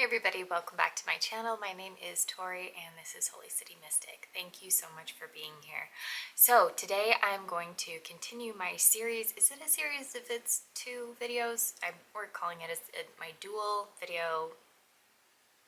everybody, welcome back to my channel. My name is Torie and this is Holy City Mystic. Thank you so much for being here. So today I'm going to continue my series. Is it a series if it's 2 videos? We're calling it my dual video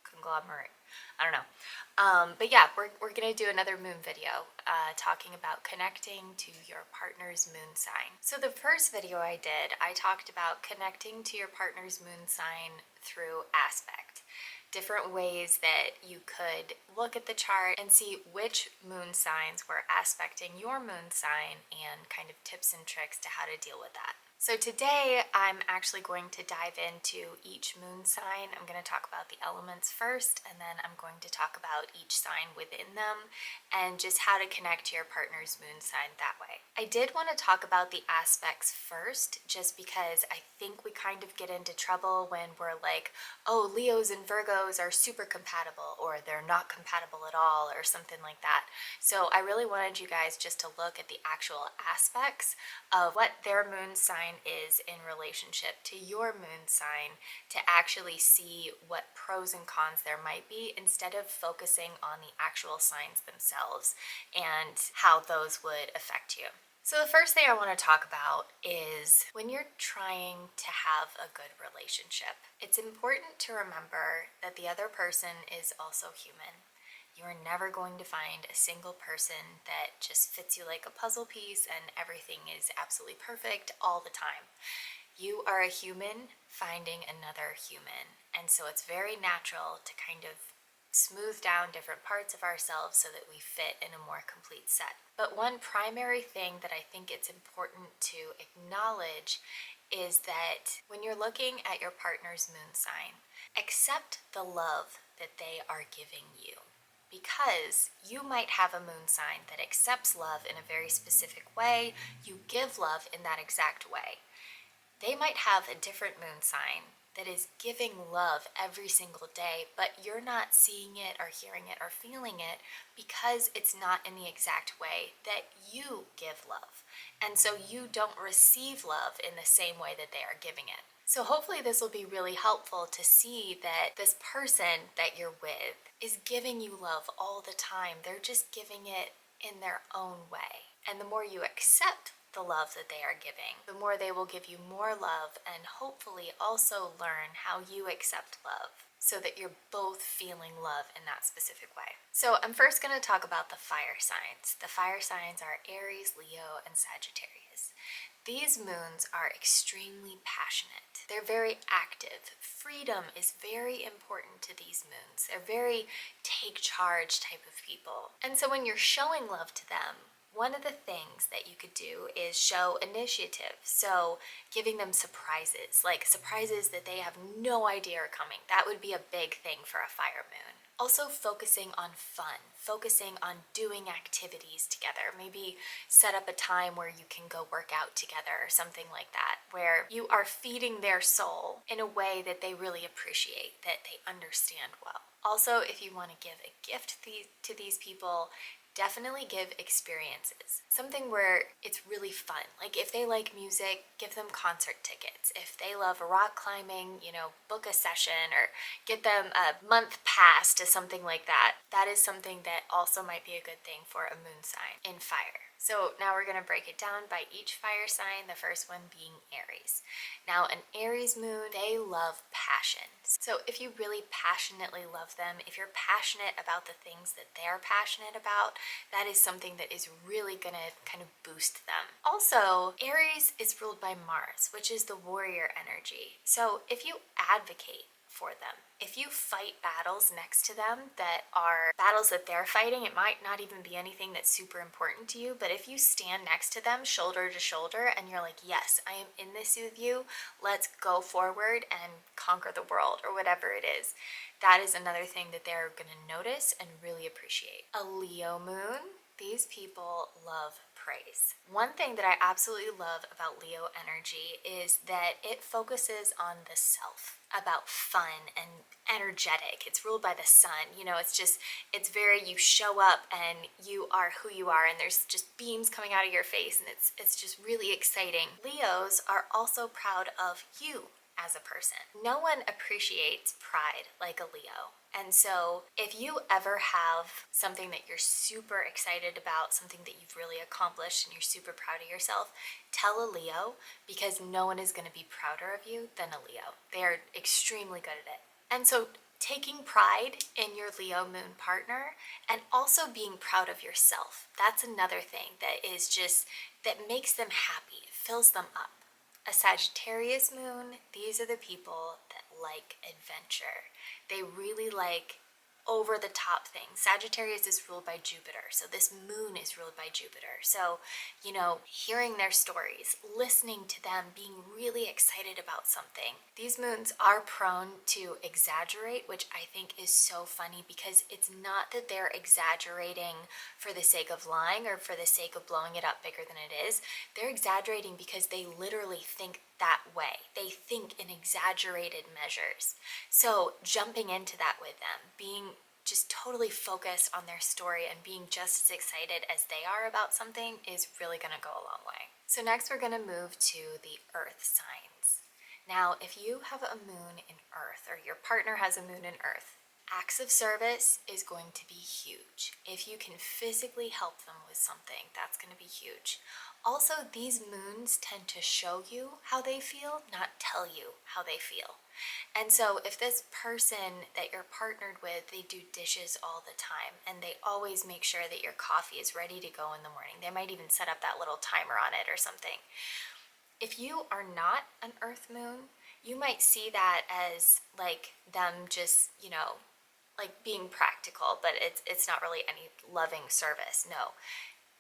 conglomerate. I don't know. But yeah, we're going to do another moon video talking about connecting to your partner's moon sign. So the first video I did, I talked about connecting to your partner's moon sign through aspect. Different ways that you could look at the chart and see which moon signs were aspecting your moon sign and kind of tips and tricks to how to deal with that. So today I'm actually going to dive into each moon sign. I'm going to talk about the elements first, and then I'm going to talk about each sign within them and just how to connect to your partner's moon sign that way. I did want to talk about the aspects first, just because I think we kind of get into trouble when we're like, oh, Leos and Virgos are super compatible, or they're not compatible at all, or something like that. So I really wanted you guys just to look at the actual aspects of what their moon sign is in relationship to your moon sign, to actually see what pros and cons there might be instead of focusing on the actual signs themselves and how those would affect you. So the first thing I want to talk about is when you're trying to have a good relationship, it's important to remember that the other person is also human. You are never going to find a single person that just fits you like a puzzle piece and everything is absolutely perfect all the time. You are a human finding another human, and so it's very natural to kind of smooth down different parts of ourselves so that we fit in a more complete set. But one primary thing that I think it's important to acknowledge is that when you're looking at your partner's moon sign, accept the love that they are giving you. Because you might have a moon sign that accepts love in a very specific way, you give love in that exact way. They might have a different moon sign that is giving love every single day, but you're not seeing it or hearing it or feeling it because it's not in the exact way that you give love. And so you don't receive love in the same way that they are giving it. So hopefully this will be really helpful to see that this person that you're with is giving you love all the time. They're just giving it in their own way. And the more you accept the love that they are giving, the more they will give you more love and hopefully also learn how you accept love so that you're both feeling love in that specific way. So I'm first going to talk about the fire signs. The fire signs are Aries, Leo, and Sagittarius. These moons are extremely passionate. They're very active. Freedom is very important to these moons. They're very take charge type of people. And so when you're showing love to them, one of the things that you could do is show initiative. So giving them surprises, like surprises that they have no idea are coming. That would be a big thing for a fire moon. Also focusing on fun, focusing on doing activities together. Maybe set up a time where you can go work out together or something like that, where you are feeding their soul in a way that they really appreciate, that they understand well. Also, if you want to give a gift to these people, definitely give experiences. Something where it's really fun. Like if they like music, give them concert tickets. If they love rock climbing, book a session or get them a month pass to something like that. That is something that also might be a good thing for a moon sign in fire. So now we're going to break it down by each fire sign, the first one being Aries. Now an Aries moon, they love passion. So if you really passionately love them, if you're passionate about the things that they're passionate about, that is something that is really going to kind of boost them. Also, Aries is ruled by Mars, which is the warrior energy. So if you advocate for them, if you fight battles next to them that are battles that they're fighting, it might not even be anything that's super important to you, but if you stand next to them shoulder to shoulder and you're like, yes, I am in this with you, let's go forward and conquer the world, or whatever it is, that is another thing that they're going to notice and really appreciate. A Leo moon, these people love praise. One thing that I absolutely love about Leo energy is that it focuses on the self, about fun and energetic. It's ruled by the sun. It's very, you show up and you are who you are, and there's just beams coming out of your face, and it's just really exciting. Leos are also proud of you as a person. No one appreciates pride like a Leo. And so if you ever have something that you're super excited about, something that you've really accomplished and you're super proud of yourself, tell a Leo, because no one is going to be prouder of you than a Leo. They are extremely good at it. And so taking pride in your Leo moon partner and also being proud of yourself, that's another thing that is just, that makes them happy, it fills them up. A Sagittarius moon, these are the people that like adventure. They really like over the top things. Sagittarius is ruled by Jupiter, so this moon is ruled by Jupiter. So, you know, hearing their stories, listening to them, being really excited about something. These moons are prone to exaggerate, which I think is so funny, because it's not that they're exaggerating for the sake of lying or for the sake of blowing it up bigger than it is. They're exaggerating because they literally think that way. They think in exaggerated measures. So jumping into that with them, being just totally focused on their story and being just as excited as they are about something is really going to go a long way. So next we're going to move to the earth signs. Now, if you have a moon in earth, or your partner has a moon in earth, acts of service is going to be huge. If you can physically help them with something, that's going to be huge. Also, these moons tend to show you how they feel, not tell you how they feel. And so if this person that you're partnered with, they do dishes all the time and they always make sure that your coffee is ready to go in the morning. They might even set up that little timer on it or something. If you are not an earth moon, you might see that as like them just, you know, like being practical, but it's not really any loving service. No.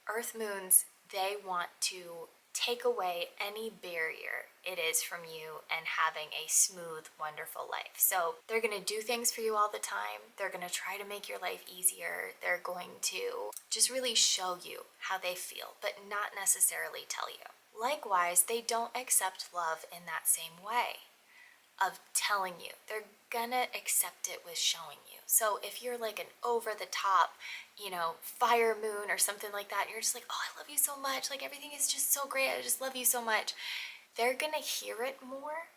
Earth moons, they want to take away any barrier it is from you and having a smooth, wonderful life. So they're going to do things for you all the time. They're going to try to make your life easier. They're going to just really show you how they feel, but not necessarily tell you. Likewise, they don't accept love in that same way of telling you. They're gonna accept it with showing you. So if you're like an over the top, you know, fire moon or something like that, you're just like, oh, I love you so much, like everything is just so great, I just love you so much. They're gonna hear it more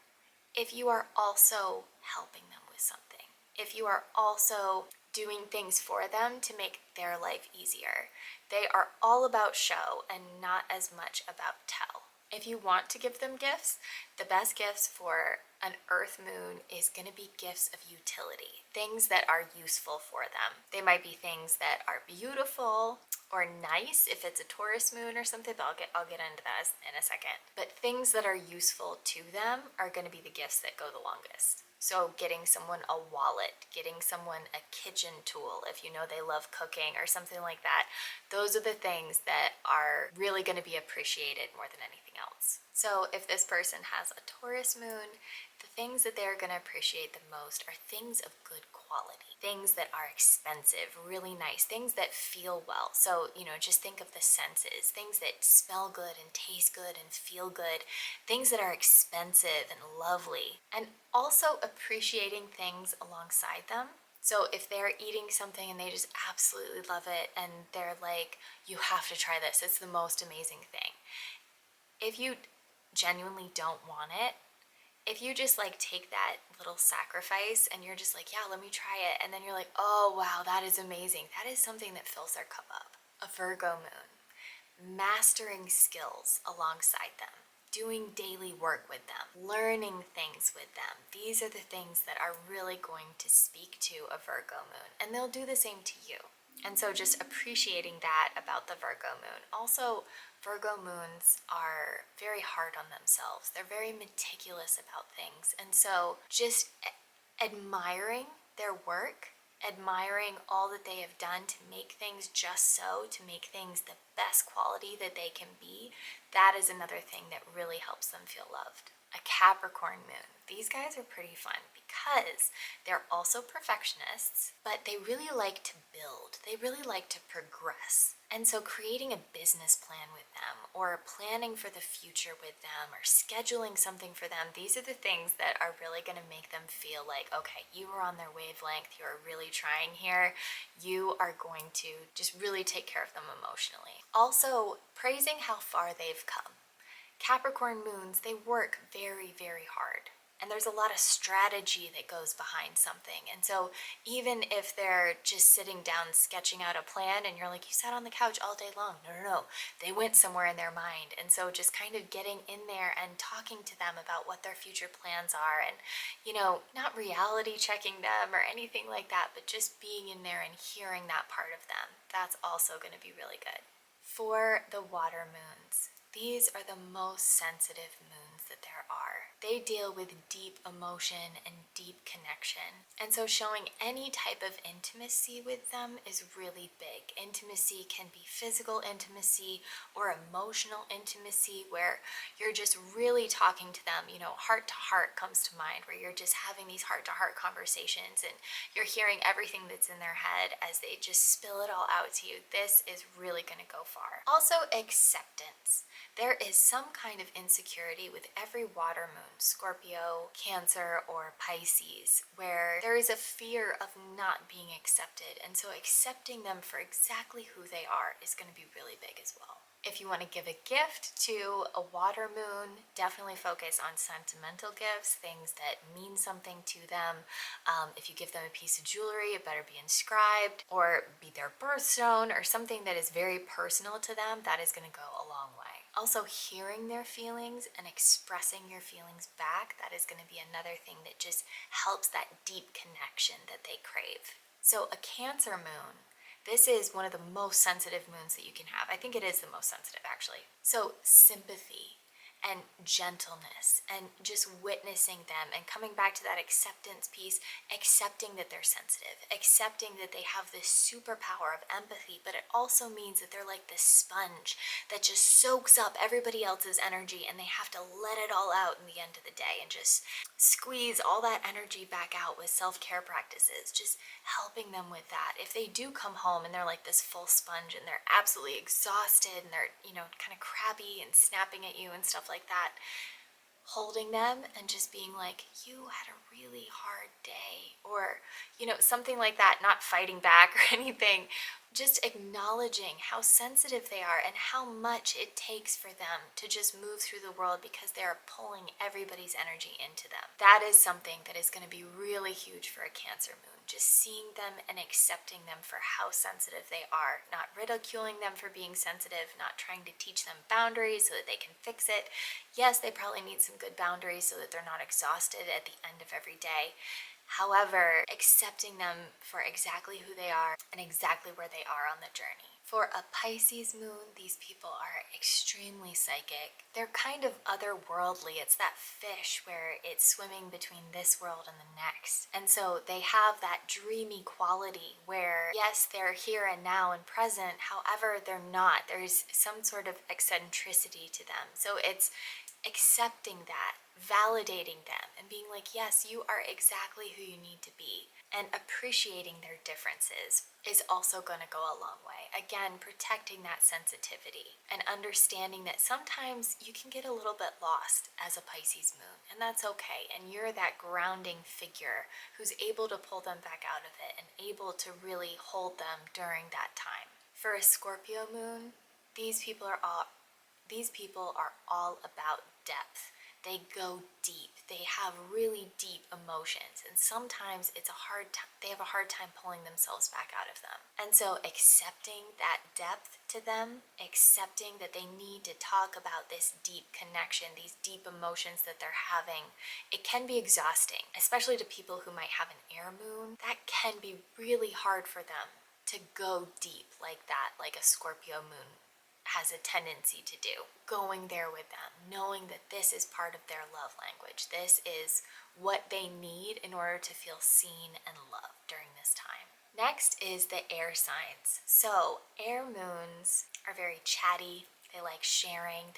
if you are also helping them with something. If you are also doing things for them to make their life easier. They are all about show and not as much about tell. If you want to give them gifts, the best gifts for an earth moon is going to be gifts of utility, things that are useful for them. They might be things that are beautiful or nice if it's a Taurus moon or something, but I'll get into that in a second. But things that are useful to them are going to be the gifts that go the longest. So getting someone a wallet, getting someone a kitchen tool if you know they love cooking or something like that, those are the things that are really going to be appreciated more than anything else. So if this person has a Taurus moon, the things that they're going to appreciate the most are things of good quality, things that are expensive, really nice, things that feel well. So, you know, just think of the senses, things that smell good and taste good and feel good, things that are expensive and lovely, and also appreciating things alongside them. So if they're eating something and they just absolutely love it and they're like, you have to try this, it's the most amazing thing. If you genuinely don't want it, if you just like take that little sacrifice and you're just like, yeah, let me try it, and then you're like, oh wow, that is amazing, that is something that fills their cup up. A Virgo moon, mastering skills alongside them, doing daily work with them, learning things with them. These are the things that are really going to speak to a Virgo moon, and they'll do the same to you. And so just appreciating that about the Virgo moon. Also, Virgo moons are very hard on themselves. They're very meticulous about things. And so just admiring their work, admiring all that they have done to make things just so, to make things the best quality that they can be, that is another thing that really helps them feel loved. A Capricorn moon. These guys are pretty fun because they're also perfectionists, but they really like to build. They really like to progress. And so creating a business plan with them, or planning for the future with them, or scheduling something for them, these are the things that are really going to make them feel like, okay, you are on their wavelength, you are really trying here, you are going to just really take care of them emotionally. Also, praising how far they've come. Capricorn moons, they work very, very hard. and there's a lot of strategy that goes behind something. And so even if they're just sitting down sketching out a plan and you're like, you sat on the couch all day long. No, no, no. They went somewhere in their mind. And so just kind of getting in there and talking to them about what their future plans are, and, you know, not reality checking them or anything like that, but just being in there and hearing that part of them. That's also going to be really good. For the water moons, these are the most sensitive moons that there are. They deal with deep emotion and deep connection. And so showing any type of intimacy with them is really big. Intimacy can be physical intimacy or emotional intimacy where you're just really talking to them. You know, heart to heart comes to mind, where you're just having these heart to heart conversations and you're hearing everything that's in their head as they just spill it all out to you. This is really going to go far. Also, acceptance. There is some kind of insecurity with every water moon, Scorpio, Cancer, or Pisces, where there is a fear of not being accepted. And so accepting them for exactly who they are is going to be really big as well. If you want to give a gift to a water moon, definitely focus on sentimental gifts, things that mean something to them. If you give them a piece of jewelry, it better be inscribed or be their birthstone or something that is very personal to them. That is going to go a long way. Also, hearing their feelings and expressing your feelings back, that is going to be another thing that just helps that deep connection that they crave. So a Cancer moon, this is one of the most sensitive moons that you can have. I think it is the most sensitive, actually. So sympathy and gentleness and just witnessing them and coming back to that acceptance piece, accepting that they're sensitive, accepting that they have this superpower of empathy, but it also means that they're like this sponge that just soaks up everybody else's energy and they have to let it all out in the end of the day and just squeeze all that energy back out with self-care practices, just helping them with that. If they do come home and they're like this full sponge and they're absolutely exhausted and they're, you know, kind of crabby and snapping at you and stuff like that, holding them and just being like, you had a really hard day, or, you know, something like that, not fighting back or anything, just acknowledging how sensitive they are and how much it takes for them to just move through the world because they're pulling everybody's energy into them. That is something that is going to be really huge for a Cancer moon. Just seeing them and accepting them for how sensitive they are, not ridiculing them for being sensitive, not trying to teach them boundaries so that they can fix it. Yes, they probably need some good boundaries so that they're not exhausted at the end of every day. However, accepting them for exactly who they are and exactly where they are on the journey. For a Pisces moon, these people are extremely psychic. They're kind of otherworldly. It's that fish where it's swimming between this world and the next. And so they have that dreamy quality where, yes, they're here and now and present. However, they're not. There's some sort of eccentricity to them. So it's accepting that, validating them, and being like, yes, you are exactly who you need to be, and appreciating their differences is also going to go a long way. Again, protecting that sensitivity and understanding that sometimes you can get a little bit lost as a Pisces moon, and that's okay. And you're that grounding figure who's able to pull them back out of it and able to really hold them during that time. For a Scorpio moon, these people are all about depth. They go deep. They have really deep emotions, and sometimes they have a hard time pulling themselves back out of them. And so accepting that depth to them, accepting that they need to talk about this deep connection, these deep emotions that they're having, it can be exhausting, especially to people who might have an air moon. That can be really hard for them to go deep like that, like a Scorpio moon has a tendency to do. Going there with them, knowing that this is part of their love language. This is what they need in order to feel seen and loved during this time. Next is the air signs. So air moons are very chatty. They like sharing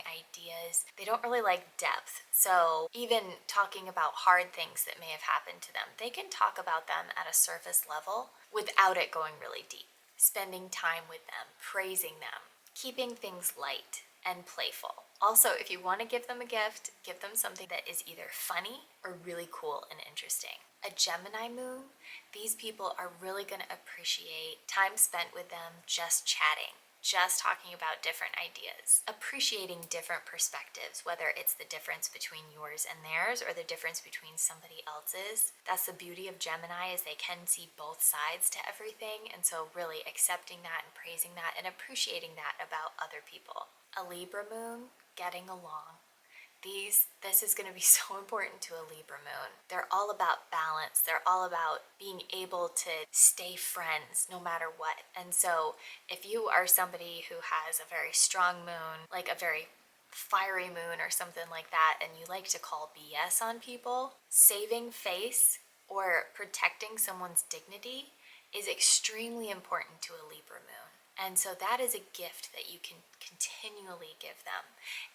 ideas. They don't really like depth. So even talking about hard things that may have happened to them, they can talk about them at a surface level without it going really deep. Spending time with them, praising them, keeping things light and playful. Also, if you want to give them a gift, give them something that is either funny or really cool and interesting. A Gemini moon, these people are really going to appreciate time spent with them just chatting. just talking about different ideas, appreciating different perspectives, whether it's the difference between yours and theirs or the difference between somebody else's. That's the beauty of Gemini, is they can see both sides to everything, and so really accepting that and praising that and appreciating that about other people. A Libra Moon, getting along. This is going to be so important to a Libra Moon. They're all about balance. They're all about being able to stay friends no matter what. And so if you are somebody who has a very strong moon, like a very fiery moon or something like that, and you like to call BS on people, saving face or protecting someone's dignity is extremely important to a Libra moon. And so that is a gift that you can continually give them.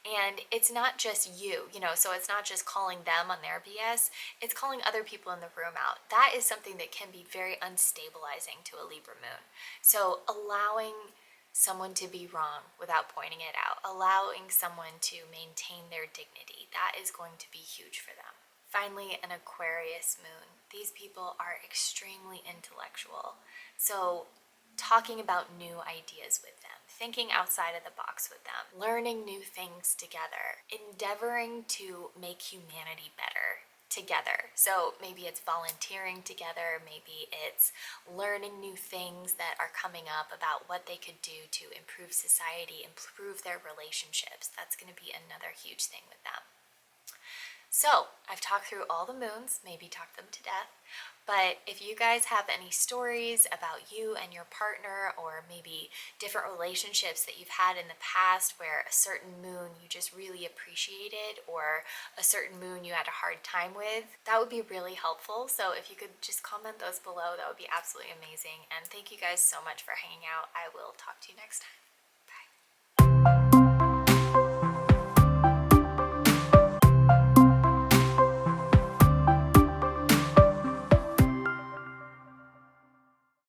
And it's not just you, so it's not just calling them on their BS, it's calling other people in the room out. That is something that can be very unstabilizing to a Libra moon. So allowing someone to be wrong without pointing it out, allowing someone to maintain their dignity, that is going to be huge for them. Finally, an Aquarius moon. These people are extremely intellectual. So talking about new ideas with them, thinking outside of the box with them, learning new things together, endeavoring to make humanity better together. So maybe it's volunteering together, maybe it's learning new things that are coming up about what they could do to improve society, improve their relationships. That's going to be another huge thing with them. So I've talked through all the moons, maybe talked them to death, but if you guys have any stories about you and your partner, or maybe different relationships that you've had in the past where a certain moon you just really appreciated, or a certain moon you had a hard time with, that would be really helpful. So if you could just comment those below, that would be absolutely amazing. And thank you guys so much for hanging out. I will talk to you next time.